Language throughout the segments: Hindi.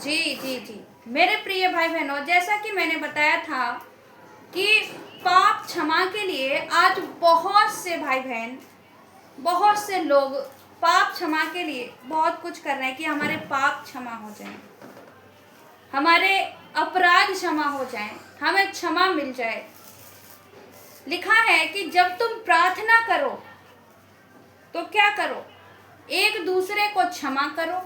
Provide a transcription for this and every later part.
जी जी जी, मेरे प्रिय भाई बहनों, जैसा कि मैंने बताया था कि पाप क्षमा के लिए आज बहुत से भाई बहन, बहुत से लोग पाप क्षमा के लिए बहुत कुछ कर रहे हैं कि हमारे पाप क्षमा हो जाएं, हमारे अपराध क्षमा हो जाएं, हमें क्षमा मिल जाए। लिखा है कि जब तुम प्रार्थना करो तो क्या करो, एक दूसरे को क्षमा करो।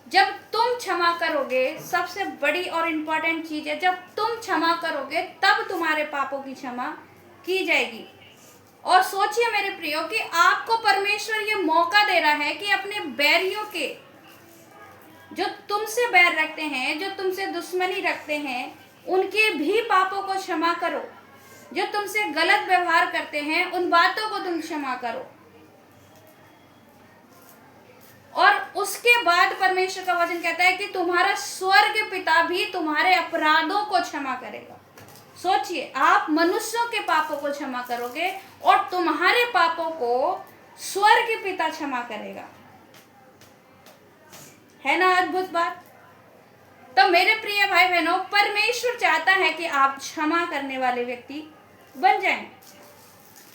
जब तुम क्षमा करोगे, सबसे बड़ी और इम्पोर्टेंट चीज है, जब तुम क्षमा करोगे तब तुम्हारे पापों की क्षमा की जाएगी। और सोचिए मेरे प्रियो कि आपको परमेश्वर ये मौका दे रहा है कि अपने बैरियों के, जो तुमसे बैर रखते हैं, जो तुमसे दुश्मनी रखते हैं, उनके भी पापों को क्षमा करो। जो तुमसे गलत व्यवहार करते हैं, उन बातों को तुम क्षमा करो। और उसके बाद परमेश्वर का वचन कहता है कि तुम्हारा स्वर्ग पिता भी तुम्हारे अपराधों को क्षमा करेगा। सोचिए, आप मनुष्यों के पापों को क्षमा करोगे और तुम्हारे पापों को स्वर्ग पिता क्षमा करेगा। है ना अद्भुत बात। तो मेरे प्रिय भाई बहनों, परमेश्वर चाहता है कि आप क्षमा करने वाले व्यक्ति बन जाएं,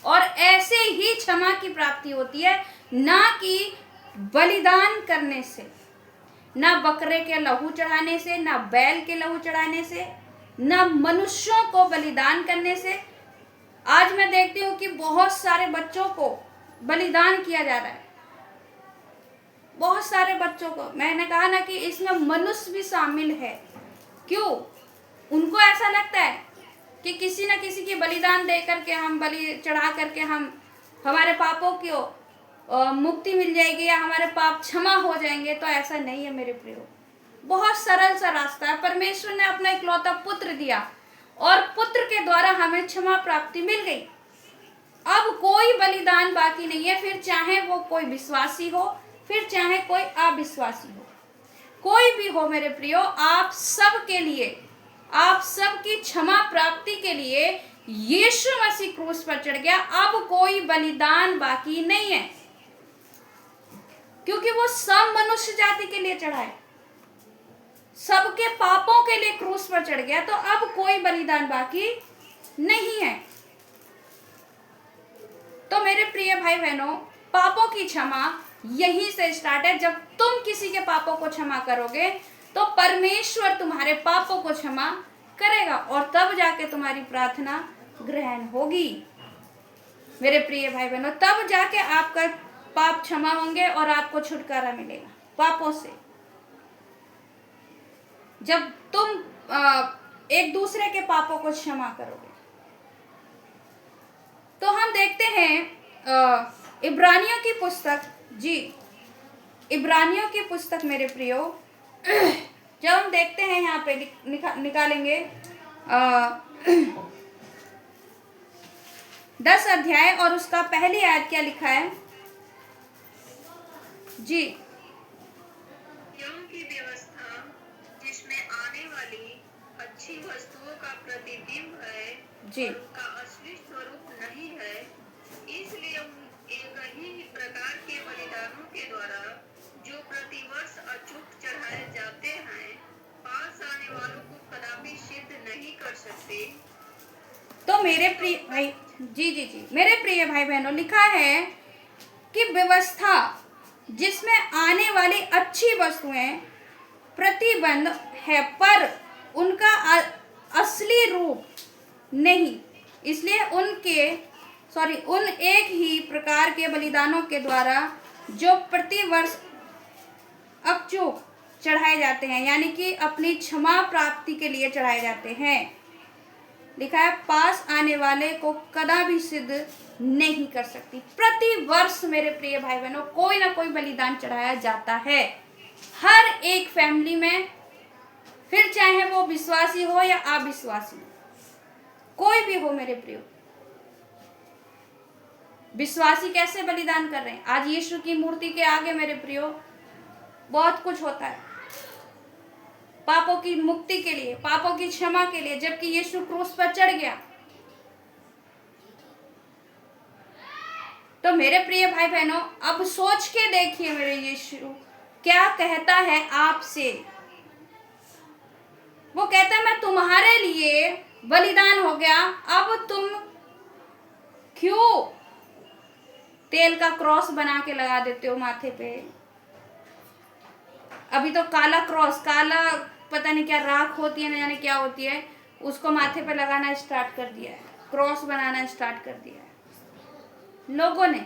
और ऐसे ही क्षमा की प्राप्ति होती है, ना कि बलिदान करने से, ना बकरे के लहू चढ़ाने से, ना बैल के लहू चढ़ाने से, ना मनुष्यों को बलिदान करने से। आज मैं देखती हूँ कि बहुत सारे बच्चों को बलिदान किया जा रहा है, बहुत सारे बच्चों को। मैंने कहा ना कि इसमें मनुष्य भी शामिल है। क्यों? उनको ऐसा लगता है कि किसी न किसी की बलिदान दे करके, हम बलि चढ़ा करके हम हमारे पापों की मुक्ति मिल जाएगी या हमारे पाप क्षमा हो जाएंगे। तो ऐसा नहीं है मेरे प्रियो। बहुत सरल सा रास्ता है। परमेश्वर ने अपना इकलौता पुत्र दिया और पुत्र के द्वारा हमें क्षमा प्राप्ति मिल गई। अब कोई बलिदान बाकी नहीं है, फिर चाहे वो कोई विश्वासी हो, फिर चाहे कोई अविश्वासी हो, कोई भी हो मेरे प्रियो, आप सब के लिए, आप सब की क्षमा प्राप्ति के लिए यीशु मसीह क्रूस पर चढ़ गया। अब कोई बलिदान बाकी नहीं है, क्योंकि वो सब मनुष्य जाति के लिए चढ़ा है, सबके पापों के लिए क्रूस पर चढ़ गया। तो अब कोई बलिदान बाकी नहीं है। तो मेरे प्रिय भाई बहनों, पापों की क्षमा यहीं से स्टार्ट है। जब तुम किसी के पापों को क्षमा करोगे तो परमेश्वर तुम्हारे पापों को क्षमा करेगा, और तब जाके तुम्हारी प्रार्थना ग्रहण होगी मेरे प्रिय भाई बहनों। तब जाके आपका पाप क्षमा होंगे और आपको छुटकारा मिलेगा पापों से। जब तुम एक दूसरे के पापों को क्षमा करोगे। तो हम देखते हैं इब्रानियों की पुस्तक, जी इब्रानियों की पुस्तक मेरे प्रियो, जब हम देखते हैं यहाँ पे निकालेंगे 10 अध्याय और उसका पहली आयत क्या लिखा है। जी, की व्यवस्था जिसमें आने वाली अच्छी वस्तुओं का प्रतिबिंब है जी, और उनका असली स्वरूप नहीं है, इसलिए एक ही प्रकार के बलिदानों के द्वारा जो प्रतिवर्ष अचूक चढ़ाए जाते हैं, पास आने वालों को कदापि सिद्ध नहीं कर सकते। तो मेरे प्रिय भाई, जी जी जी, मेरे प्रिय भाई बहनों, लिखा है कि व्यवस्था जिसमें आने वाली अच्छी वस्तुएं प्रतिबंध है, पर उनका असली रूप नहीं, इसलिए उन एक ही प्रकार के बलिदानों के द्वारा जो प्रतिवर्ष अचूक चढ़ाए जाते हैं, यानी कि अपनी क्षमा प्राप्ति के लिए चढ़ाए जाते हैं। लिखा है पास आने वाले को कदापि सिद्ध नहीं कर सकती। प्रति वर्ष मेरे प्रिय भाई बहनों, कोई ना कोई बलिदान चढ़ाया जाता है हर एक फैमिली में, फिर चाहे वो विश्वासी हो या अविश्वासी, कोई भी हो मेरे प्रियो। विश्वासी कैसे बलिदान कर रहे हैं? आज यीशु की मूर्ति के आगे मेरे प्रियो बहुत कुछ होता है, पापों की मुक्ति के लिए, पापों की क्षमा के लिए, जबकि यीशु क्रूस पर चढ़ गया। तो मेरे प्रिय भाई बहनों, अब सोच के देखिए मेरे यीशु क्या कहता है आपसे। वो कहता है मैं तुम्हारे लिए बलिदान हो गया, अब तुम क्यों तेल का क्रॉस बना के लगा देते हो माथे पे? अभी तो काला क्रॉस, काला पता नहीं क्या राख होती है, न जाने क्या होती है, उसको माथे पे लगाना स्टार्ट कर दिया है, क्रॉस बनाना स्टार्ट कर दिया है लोगों ने।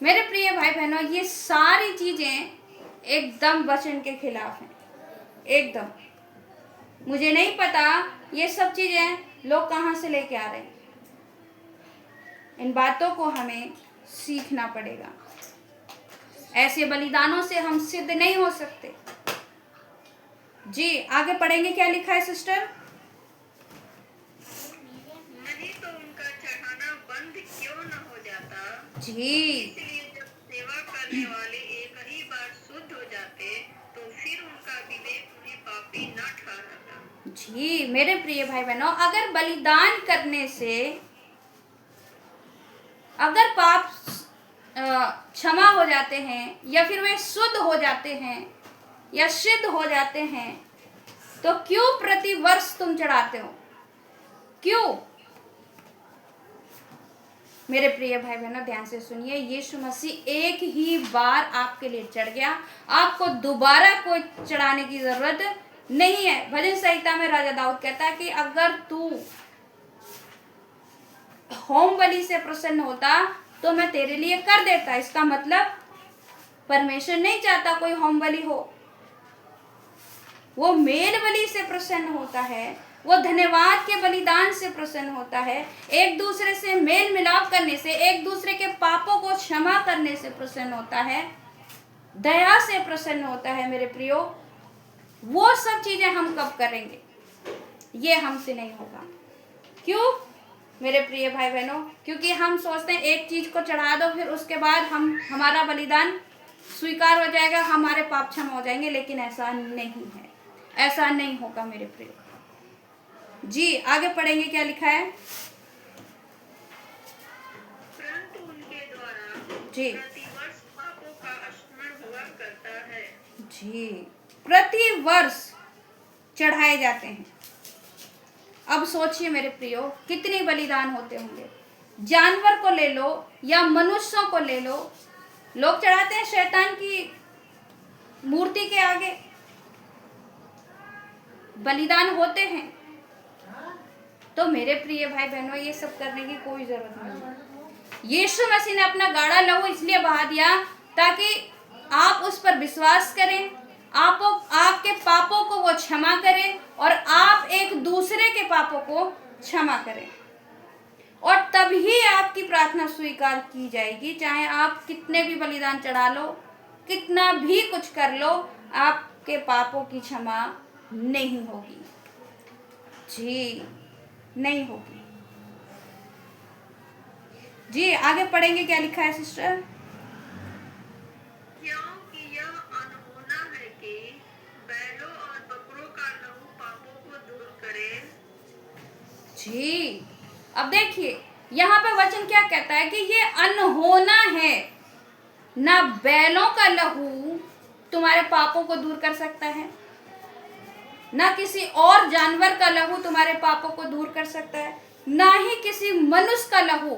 मेरे प्रिय भाई बहनों, ये सारी चीजें एकदम वचन के खिलाफ हैं, एकदम। मुझे नहीं पता ये सब चीजें लोग कहाँ से लेके आ रहे हैं। इन बातों को हमें सीखना पड़ेगा। ऐसे बलिदानों से हम सिद्ध नहीं हो सकते। जी आगे पढ़ेंगे, क्या लिखा है सिस्टर? नहीं तो उनका चढ़ाना बंद क्यों न हो जाता। जी इसलिए जब सेवा करने वाले एक ही बार शुद्ध हो जाते तो फिर उनका विवेक उन्हें पापी न ठहराता। जी मेरे प्रिय भाई बहनों, अगर बलिदान करने से अगर पाप क्षमा हो जाते हैं या फिर वे शुद्ध हो जाते हैं या सिद्ध हो जाते हैं, तो क्यों प्रति वर्ष तुम चढ़ाते हो? क्यों? मेरे प्रिय भाई बहनों ध्यान से सुनिए, यीशु मसीह एक ही बार आपके लिए चढ़ गया, आपको दोबारा कोई चढ़ाने की जरूरत नहीं है। भजन संहिता में राजा दाऊद कहता है कि अगर तू होम बलि से प्रसन्न होता तो मैं तेरे लिए कर देता। इसका मतलब परमेश्वर नहीं चाहता कोई होम बलि हो, वो मेल बलि से प्रसन्न होता है, वो धन्यवाद के बलिदान से प्रसन्न होता है, एक दूसरे से मेल मिलाप करने से, एक दूसरे के पापों को क्षमा करने से प्रसन्न होता है, दया से प्रसन्न होता है। मेरे प्रियो, वो सब चीजें हम कब करेंगे? ये हमसे नहीं होगा। क्यों मेरे प्रिय भाई बहनों? क्योंकि हम सोचते हैं एक चीज को चढ़ा दो, फिर उसके बाद हमारा बलिदान स्वीकार हो जाएगा, हमारे पाप क्षमा हो जाएंगे, लेकिन ऐसा नहीं है, ऐसा नहीं होगा मेरे प्रिय। जी आगे पढ़ेंगे, क्या लिखा है? परंतु उनके द्वारा जी प्रतिवर्ष पापों का स्मरण हुआ करता है। जी प्रति वर्ष चढ़ाए जाते हैं। अब सोचिए मेरे प्रियो, कितने बलिदान होते होंगे। जानवर को ले लो या मनुष्यों को ले लो, लोग चढ़ाते हैं शैतान की मूर्ति के आगे, बलिदान होते हैं। तो मेरे प्रिय भाई बहनों, ये सब करने की कोई जरूरत नहीं। यीशु मसीह ने अपना गाढ़ा लहू इसलिए बहा दिया ताकि आप उस पर विश्वास करें, आपके पापों को वो क्षमा करें और आप एक दूसरे के पापों को क्षमा करें, और तभी आपकी प्रार्थना स्वीकार की जाएगी। चाहे आप कितने भी बलिदान चढ़ा लो, कितना भी कुछ कर लो, आपके पापों की क्षमा नहीं होगी। जी नहीं होगी। जी आगे पढ़ेंगे, क्या लिखा है सिस्टर? क्योंकि यह अनहोना है कि बैलों और बकरों का लहू पापों को दूर करे। जी अब देखिए, यहाँ पे वचन क्या कहता है कि ये अनहोना है। ना बैलों का लहू तुम्हारे पापों को दूर कर सकता है, ना किसी और जानवर का लहू तुम्हारे पापों को दूर कर सकता है, ना ही किसी मनुष्य का लहू।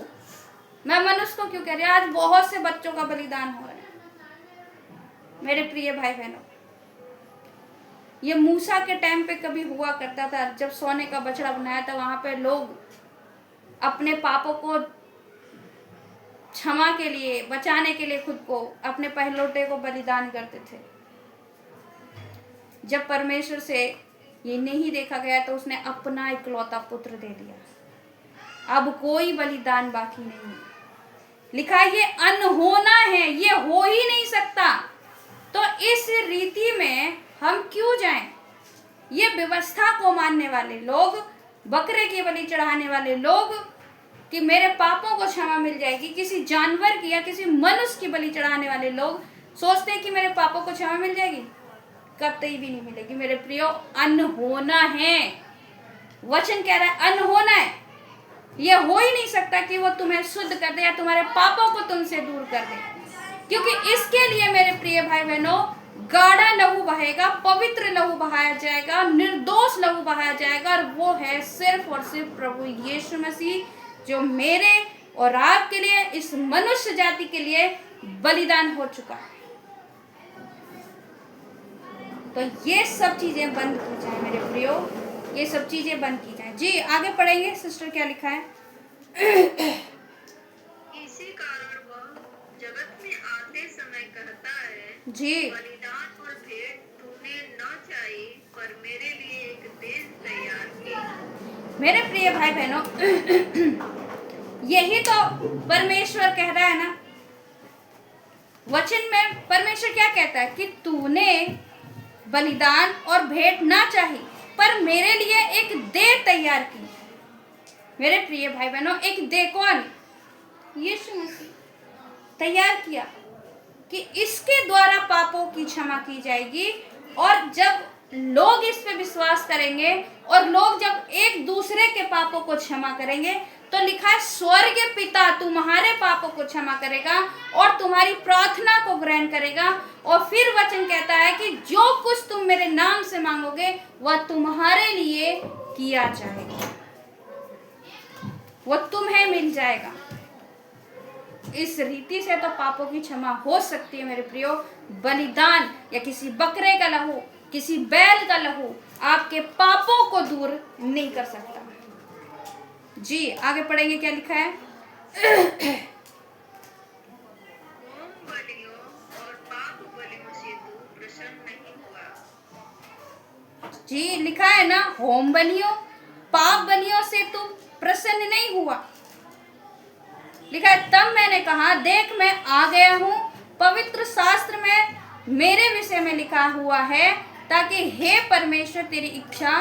मैं मनुष्य को क्यों कह रही हूँ, आज बहुत से बच्चों का बलिदान हो रहा है मेरे प्रिय भाई बहनों। ये मूसा के टाइम पे कभी हुआ करता था, जब सोने का बछड़ा बनाया था, वहां पे लोग अपने पापों को क्षमा के लिए, बचाने के लिए खुद को, अपने पहलौठे को बलिदान करते थे। जब परमेश्वर से ये नहीं देखा गया तो उसने अपना इकलौता पुत्र दे दिया। अब कोई बलिदान बाकी नहीं है। लिखा है ये अनहोना है, ये हो ही नहीं सकता। तो इस रीति में हम क्यों जाएं? ये व्यवस्था को मानने वाले लोग, बकरे की बलि चढ़ाने वाले लोग, कि मेरे पापों को क्षमा मिल जाएगी, किसी जानवर की या किसी मनुष्य की बलि चढ़ाने वाले लोग सोचते हैं कि मेरे पापों को क्षमा मिल जाएगी। कतई भी नहीं मिलेगी मेरे प्रियो, अनहोना है। वचन कह रहा है अनहोना है। यह हो ही नहीं सकता कि वो तुम्हें शुद्ध कर दे या तुम्हारे पापों को तुमसे दूर कर दे, क्योंकि इसके लिए मेरे प्रिय भाई बहनों गाढ़ा लहू बहेगा, पवित्र लहू बहाया जाएगा, निर्दोष लहू बहाया जाएगा, और वो है सिर्फ और सिर्फ प्रभु यीशु मसीह, जो मेरे और आपके लिए, इस मनुष्य जाति के लिए बलिदान हो चुका है। तो ये सब चीजें बंद की जाए मेरे प्रियो, ये सब चीजें बंद की जाए। जी आगे पढ़ेंगे सिस्टर, क्या लिखा है? इसी कारण वह जगत में आते समय कहता है, जी बलिदान और भेंट तूने न चाहिए, पर मेरे लिए एक देश तैयार की। मेरे प्रिय भाई बहनों, यही तो परमेश्वर कह रहा है ना वचन में। परमेश्वर क्या कहता है कि तूने बलिदान और भेंट ना चाही, पर मेरे लिए एक देह तैयार की। मेरे प्रिय भाई बहनों, एक देह कौन? यीशु मसीह तैयार किया कि इसके द्वारा पापों की क्षमा की जाएगी। और जब लोग इस पे विश्वास करेंगे और लोग जब एक दूसरे के पापों को क्षमा करेंगे, तो लिखा है स्वर्गीय पिता तुम्हारे पापों को क्षमा करेगा और तुम्हारी प्रार्थना को ग्रहण करेगा। और फिर वचन कहता है कि जो कुछ तुम मेरे नाम से मांगोगे वह तुम्हारे लिए किया जाएगा, वह तुम्हें मिल जाएगा। इस रीति से तो पापों की क्षमा हो सकती है मेरे प्रियो। बलिदान या किसी बकरे का लहू, किसी बैल का लहू आपके पापों को दूर नहीं कर सकता। जी आगे पढ़ेंगे, क्या लिखा है? होम बलियों और पाप बलियों से तू प्रसन्न नहीं हुआ। जी लिखा है ना, होम बलियों पाप बलियों से तू प्रसन्न नहीं हुआ। लिखा है, तब मैंने कहा देख मैं आ गया हूँ, पवित्र शास्त्र में मेरे विषय में लिखा हुआ है, ताकि हे परमेश्वर तेरी इच्छा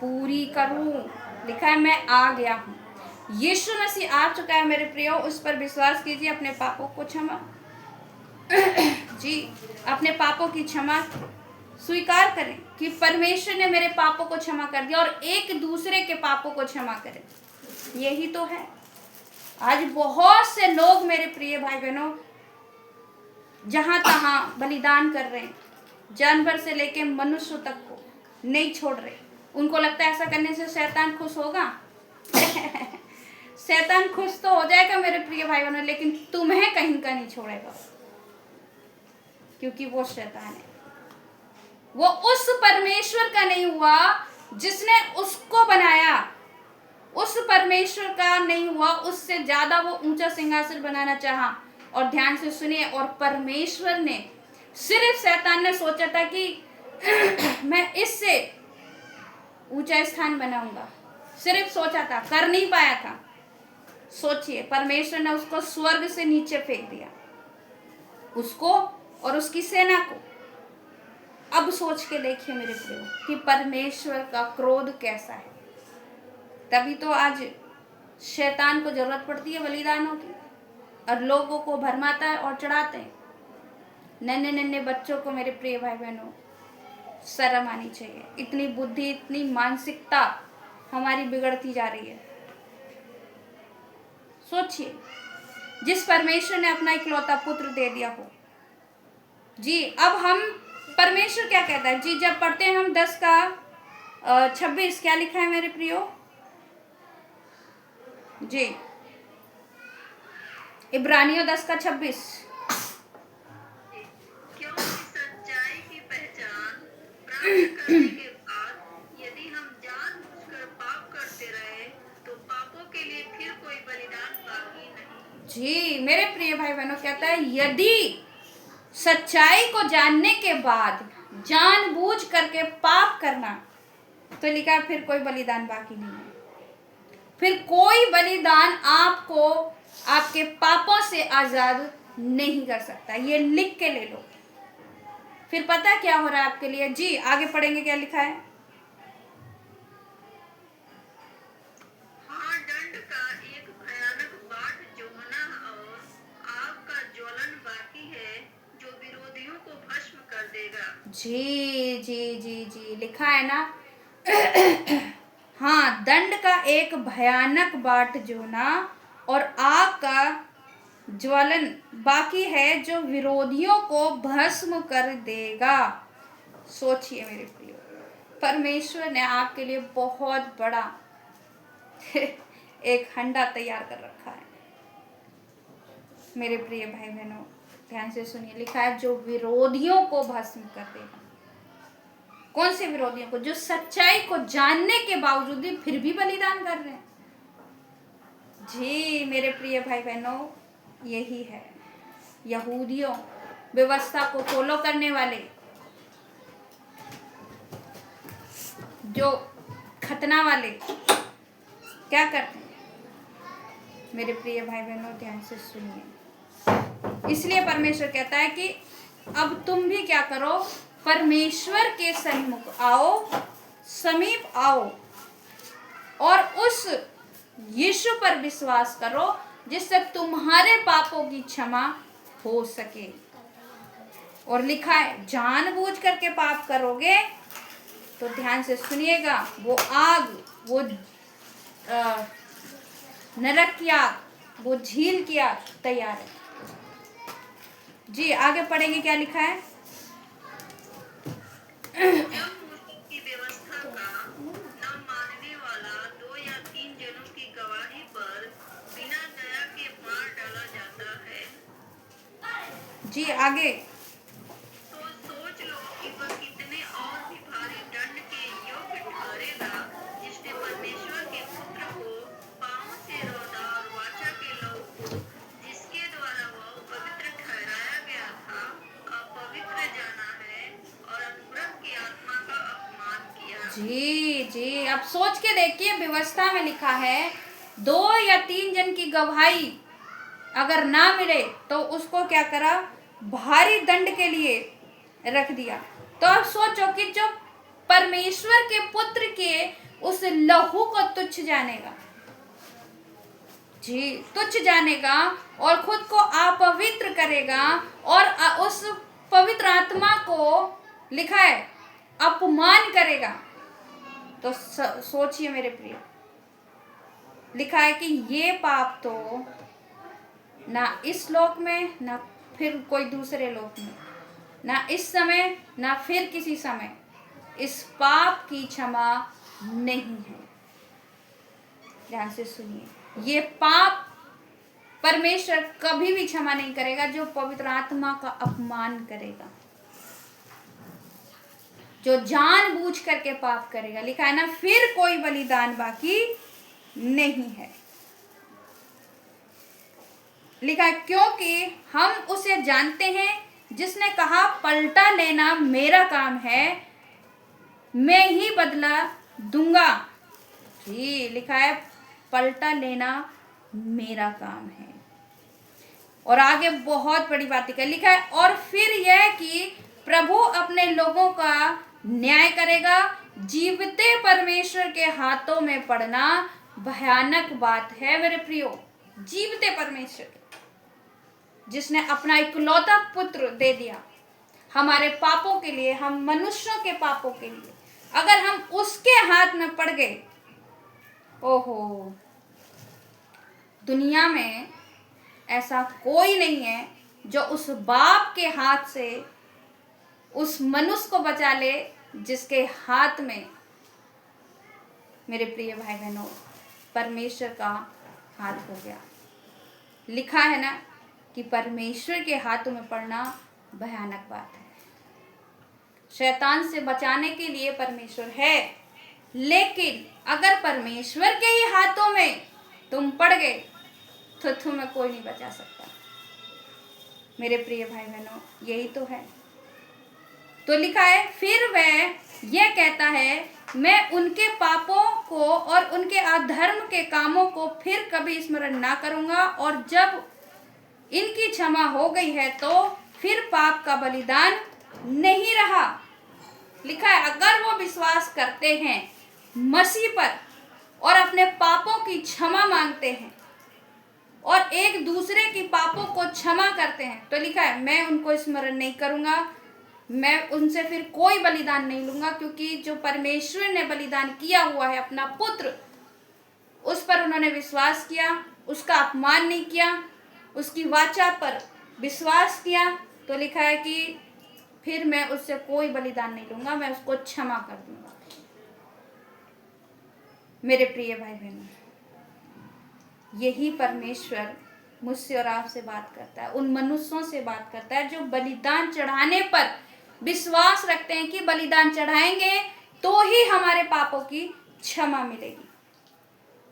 पूरी करूं। लिखा है मैं आ गया हूँ। यीशु मसीह आ चुका है मेरे प्रियो, उस पर विश्वास कीजिए, अपने पापों को क्षमा जी अपने पापों की क्षमा स्वीकार करें कि परमेश्वर ने मेरे पापों को क्षमा कर दिया, और एक दूसरे के पापों को क्षमा करें। यही तो है। आज बहुत से लोग मेरे प्रिय भाई बहनों जहां तहां बलिदान कर रहे हैं, जानवर से लेके मनुष्य तक को नहीं छोड़ रहे। उनको लगता है ऐसा करने से शैतान खुश होगा। शैतान खुश तो हो जाएगा मेरे प्रिय भाई बहनों, लेकिन तुम्हें कहीं का नहीं छोड़ेगा, क्योंकि वो शैतान है। वो उस परमेश्वर का नहीं हुआ जिसने उसको बनाया, उस परमेश्वर का नहीं हुआ, उससे ज्यादा वो ऊंचा सिंहासन बनाना चाहा। और ध्यान से सुनिए, और परमेश्वर ने, सिर्फ शैतान ने सोचा था कि मैं इससे ऊंचा स्थान बनाऊंगा, सिर्फ सोचा था, कर नहीं पाया था। सोचिए, परमेश्वर ने उसको स्वर्ग से नीचे फेंक दिया, उसको और उसकी सेना को। अब सोच के देखिए मेरे प्रियो कि परमेश्वर का क्रोध कैसा है। तभी तो आज शैतान को जरूरत पड़ती है बलिदानों की, और लोगों को भरमाता है और चढ़ाते हैं। नन्हे नन्हे बच्चों को मेरे प्रिय भाई बहनों शर्म आनी चाहिए। इतनी बुद्धि, इतनी मानसिकता हमारी बिगड़ती जा रही है। सोचिए, जिस परमेश्वर ने अपना इकलौता पुत्र दे दिया हो। जी अब हम, परमेश्वर क्या कहता है जी, जब पढ़ते हैं हम 10 का 26, क्या लिखा है मेरे प्रियो? जी इब्रानियों 10 का 26। क्योंकि सच्चाई की पहचान प्राप्त करने के बाद यदि हम जानबूझकर पाप करते रहे, तो पापों के लिए फिर कोई बलिदान बाकी नहीं। जी मेरे प्रिय भाई बहनों, कहता है यदि सच्चाई को जानने के बाद जानबूझ करके पाप करना, तो लिखा है फिर कोई बलिदान बाकी नहीं है। फिर कोई बलिदान आपको आपके पापों से आजाद नहीं कर सकता। ये लिख के ले लो, फिर पता क्या हो रहा है आपके लिए। जी आगे पढ़ेंगे, क्या लिखा है? हाँ, दंड का एक भयानक बाट जोहना और आग का ज्वलन बाकी है, जो विरोधियों को भस्म कर देगा। जी जी जी जी लिखा है ना। हाँ, दंड का एक भयानक बाट जोना और आग का ज्वलन बाकी है जो विरोधियों को भस्म कर देगा। सोचिए मेरे प्रिय, परमेश्वर ने आपके लिए बहुत बड़ा एक हंडा तैयार कर रखा है। मेरे प्रिय भाई बहनों, ध्यान से सुनिए, लिखा है जो विरोधियों को भस्म कर देगा। कौन से विरोधियों को? जो सच्चाई को जानने के बावजूद भी फिर भी बलिदान कर रहे हैं। जी मेरे प्रिय भाई बहनों, यही है यहूदियों, व्यवस्था को फॉलो करने वाले, जो खतना वाले क्या करते हैं। मेरे प्रिय भाई बहनों, ध्यान से सुनिए, इसलिए परमेश्वर कहता है कि अब तुम भी क्या करो, परमेश्वर के सन्मुख आओ, समीप आओ और उस यीशु पर विश्वास करो जिससे तुम्हारे पापों की क्षमा हो सके। और लिखा है जानबूझ करके पाप करोगे तो ध्यान से सुनिएगा, वो आग, वो नरक की आग, वो झील की आग तैयार है। जी आगे पढ़ेंगे, क्या लिखा है? जब मूसा की व्यवस्था का न मानने वाला 2 या 3 जनों की गवाही पर बिना दया के मार डाला जाता है, जी आगे। तो सोच लो कि वह कितने और भी भारी दंड के योग्य ठहरेगा, जिसने परमेश्वर के पुत्र को पाँव से रौंदा और वाचा के लहू को, जिसके द्वारा वह पवित्र ठहराया गया था, अपवित्र जाना है और अनुग्रह की आत्मा का अपमान किया। जी अब सोच के देखिए, व्यवस्था में लिखा है 2 या 3 जन की गवाही अगर ना मिले तो उसको क्या करा, भारी दंड के लिए रख दिया। तो अब सोचो कि जो परमेश्वर के पुत्र के उस लहू को तुच्छ जानेगा, जी तुच्छ जानेगा और खुद को अपवित्र करेगा और उस पवित्र आत्मा को लिखा है अपमान करेगा, तो सोचिए मेरे प्रिय, लिखा है कि ये पाप तो ना इस लोक में, ना फिर कोई दूसरे लोक में, ना इस समय, ना फिर किसी समय इस पाप की क्षमा नहीं है। ध्यान से सुनिए, ये पाप परमेश्वर कभी भी क्षमा नहीं करेगा जो पवित्र आत्मा का अपमान करेगा, जो जानबूझ करके पाप करेगा। लिखा है ना, फिर कोई बलिदान बाकी नहीं है। लिखा है क्योंकि हम उसे जानते हैं जिसने कहा पलटा लेना मेरा काम है, मैं ही बदला दूंगा। जी लिखा है पलटा लेना मेरा काम है। और आगे बहुत बड़ी बात लिखा है, और फिर यह कि प्रभु अपने लोगों का न्याय करेगा। जीवते परमेश्वर के हाथों में पड़ना भयानक बात है मेरे प्रियो। जीवते परमेश्वर जिसने अपना इकलौता पुत्र दे दिया हमारे पापों के लिए, हम मनुष्यों के पापों के लिए, अगर हम उसके हाथ में पड़ गए, ओहो, दुनिया में ऐसा कोई नहीं है जो उस बाप के हाथ से उस मनुष्य को बचा ले जिसके हाथ में, मेरे प्रिय भाई बहनों, परमेश्वर का हाथ हो गया। लिखा है ना कि परमेश्वर के हाथों में पड़ना भयानक बात है। शैतान से बचाने के लिए परमेश्वर है, लेकिन अगर परमेश्वर के ही हाथों में तुम पड़ गए तो तुम्हें कोई नहीं बचा सकता। मेरे प्रिय भाई बहनों, यही तो है। तो लिखा है फिर वह यह कहता है, मैं उनके पापों को और उनके अधर्म के कामों को फिर कभी स्मरण ना करूंगा, और जब इनकी क्षमा हो गई है तो फिर पाप का बलिदान नहीं रहा। लिखा है अगर वो विश्वास करते हैं मसीह पर और अपने पापों की क्षमा मांगते हैं और एक दूसरे की पापों को क्षमा करते हैं, तो लिखा है मैं उनको स्मरण नहीं करूंगा, मैं उनसे फिर कोई बलिदान नहीं लूंगा, क्योंकि जो परमेश्वर ने बलिदान किया हुआ है अपना पुत्र, उस पर उन्होंने विश्वास किया, उसका अपमान नहीं किया, उसकी वाचा पर विश्वास किया, तो लिखा है कि फिर मैं उससे कोई बलिदान नहीं लूंगा, मैं उसको क्षमा कर दूंगा। मेरे प्रिय भाई बहनों, यही परमेश्वर मुझसे और आपसे बात करता है, उन मनुष्यों से बात करता है जो बलिदान चढ़ाने पर विश्वास रखते हैं कि बलिदान चढ़ाएंगे तो ही हमारे पापों की क्षमा मिलेगी।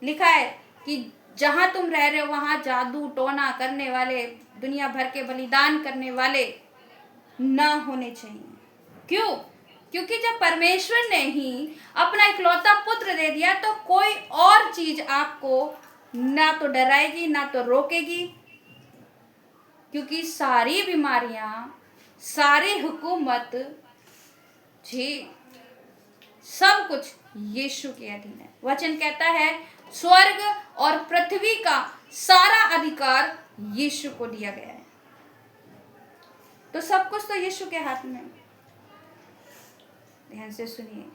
लिखा है कि जहां तुम रह रहे हो वहां जादू टोना करने वाले, दुनिया भर के बलिदान करने वाले ना होने चाहिए। क्यों? क्योंकि जब परमेश्वर ने ही अपना इकलौता पुत्र दे दिया तो कोई और चीज आपको ना तो डराएगी ना तो रोकेगी, क्योंकि सारी बीमारियां, सारी हुकूमत जी, सब कुछ यीशु के अधीन है। वचन कहता है स्वर्ग और पृथ्वी का सारा अधिकार यीशु को दिया गया है। तो सब कुछ तो यीशु के हाथ में। ध्यान से सुनिए।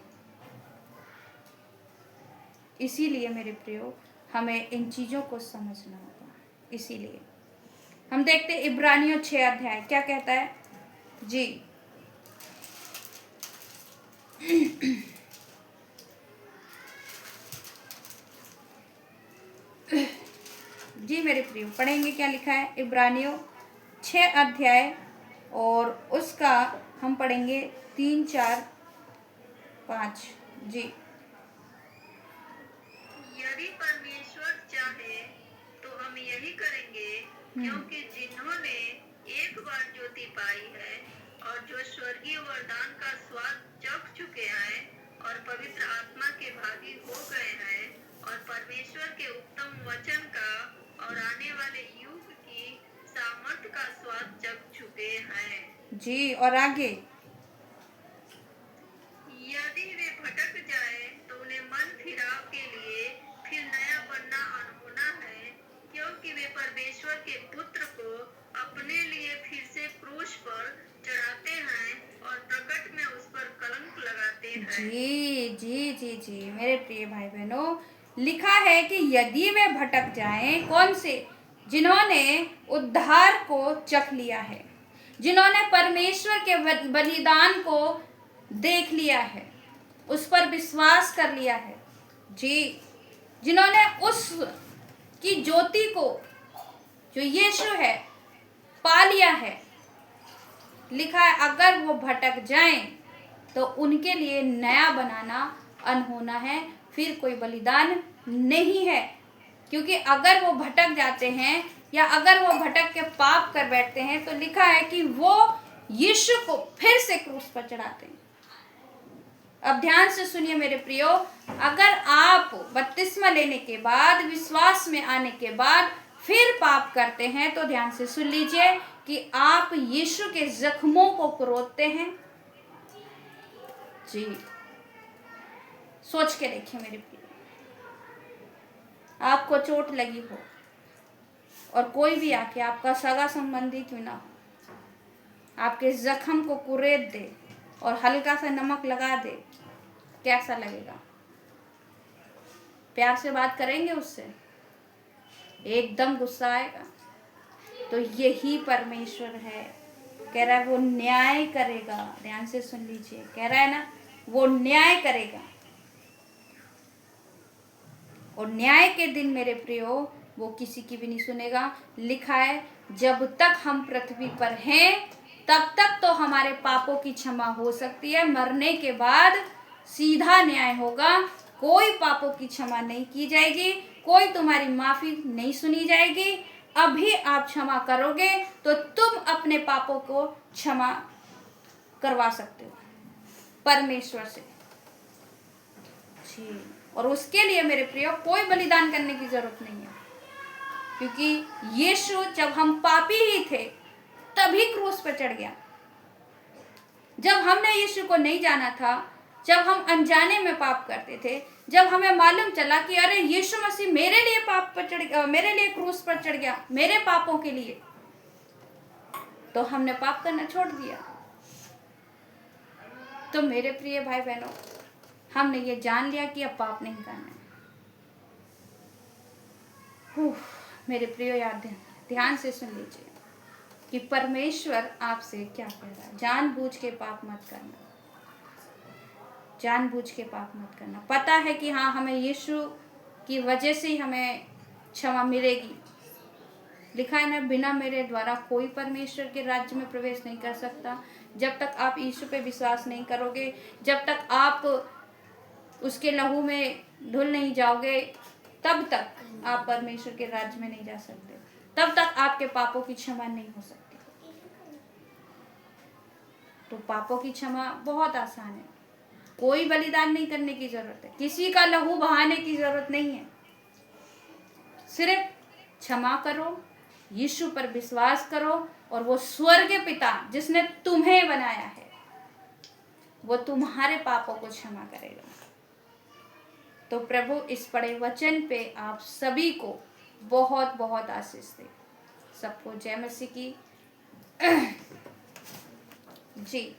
इसीलिए मेरे प्रियो, हमें इन चीजों को समझना होगा। इसीलिए हम देखते हैं इब्रानियों 6 अध्याय क्या कहता है जी। जी मेरे प्रियो, पढ़ेंगे क्या लिखा है इब्रानियों 6 अध्याय, और उसका हम पढ़ेंगे 3, 4, 5 जी। यदि परमेश्वर चाहे तो हम यही करेंगे, क्योंकि जिन्होंने एक बार ज्योति पाई है और जो स्वर्गीय वरदान का स्वाद चख चुके हैं और पवित्र आत्मा के भागी हो गए हैं और परमेश्वर के उत्तम वचन का और आने वाले युग की सामर्थ का स्वाद चख चुके हैं जी। और आगे, यदि वे भटक जाए तो उन्हें मन फिराव के लिए फिर नया बनना अनहोना है, क्योंकि वे परमेश्वर के पुत्र को अपने लिए फिर से क्रूस पर चढ़ाते हैं और प्रकट में उस पर कलंक लगाते हैं। जी जी जी जी मेरे प्रिय भाई बहनों, लिखा है कि यदि वे भटक जाएं, कौन से? जिन्होंने उद्धार को चख लिया है, जिन्होंने परमेश्वर के बलिदान को देख लिया है, उस पर विश्वास कर लिया है जी, जिन्होंने उस की ज्योति को जो यीशु है पा लिया है। लिखा है अगर वो भटक जाएं तो उनके लिए नया बनाना अनहोना है, फिर कोई बलिदान नहीं है। क्योंकि अगर वो भटक जाते हैं या अगर वो भटक के पाप कर बैठते हैं तो लिखा है कि वो यीशु को फिर से क्रूस पर चढ़ाते हैं। अब ध्यान से सुनिए मेरे प्रियो, अगर आप बपतिस्मा लेने के बाद, विश्वास में आने के बाद फिर पाप करते हैं तो ध्यान से सुन लीजिए कि आप यीशु के जख्मों को कुरोदते हैं जी। सोच के देखिए मेरे प्रिय, आपको चोट लगी हो और कोई भी आके, आपका सगा संबंधी क्यों ना हो, आपके जख्म को कुरेद दे और हल्का सा नमक लगा दे, कैसा लगेगा? प्यार से बात करेंगे उससे? एकदम गुस्सा आएगा। तो यही परमेश्वर है, कह रहा है वो न्याय करेगा। ध्यान से सुन लीजिए, कह रहा है ना वो न्याय करेगा। और न्याय के दिन मेरे प्रियो वो किसी की भी नहीं सुनेगा। लिखा है जब तक हम पृथ्वी पर हैं तब तक तो हमारे पापों की क्षमा हो सकती है, मरने के बाद सीधा न्याय होगा, कोई पापों की क्षमा नहीं की जाएगी, कोई तुम्हारी माफी नहीं सुनी जाएगी। अभी आप क्षमा करोगे तो तुम अपने पापों को क्षमा करवा सकते हो परमेश्वर से जी। और उसके लिए मेरे प्रियो कोई बलिदान करने की जरूरत नहीं है, क्योंकि यीशु जब हम पापी ही थे तभी क्रूस पर चढ़ गया। जब हमने यीशु को नहीं जाना था, जब हम अनजाने में पाप करते थे, जब हमें मालूम चला कि अरे यीशु मसीह मेरे लिए पाप पर चढ़ गया, मेरे लिए क्रूस पर चढ़ गया, मेरे पापों के लिए, तो हमने पाप करना छोड़ दिया। तो मेरे प्रिय भाई बहनों, हमने ये जान लिया कि अब पाप नहीं करना है। मेरे प्रिय याद ध्यान से सुन लीजिए कि परमेश्वर आपसे क्या कह रहा है। जानबूझ के पाप मत करना, जानबूझ के पाप मत करना। पता है कि हाँ, हमें यीशु की वजह से ही हमें क्षमा मिलेगी। लिखा है ना, बिना मेरे द्वारा कोई परमेश्वर के राज्य में प्रवेश नहीं कर सकता। जब तक आप यीशु पे विश्वास नहीं करोगे, जब तक आप उसके लहू में धुल नहीं जाओगे, तब तक आप परमेश्वर के राज्य में नहीं जा सकते। तब तक आपके पापों की क्षमा नहीं हो सकती। तो पापों की क्षमा बहुत आसान है। कोई बलिदान नहीं करने की जरूरत है, किसी का लहू बहाने की जरूरत नहीं है। सिर्फ क्षमा करो, यीशु पर विश्वास करो, और वो स्वर्ग के पिता जिसने तुम्हें बनाया है, वो तुम्हारे पापों को क्षमा करेगा। तो प्रभु इस पढ़े वचन पे आप सभी को बहुत बहुत आशीष दे। सबको जय मसीह की। जी।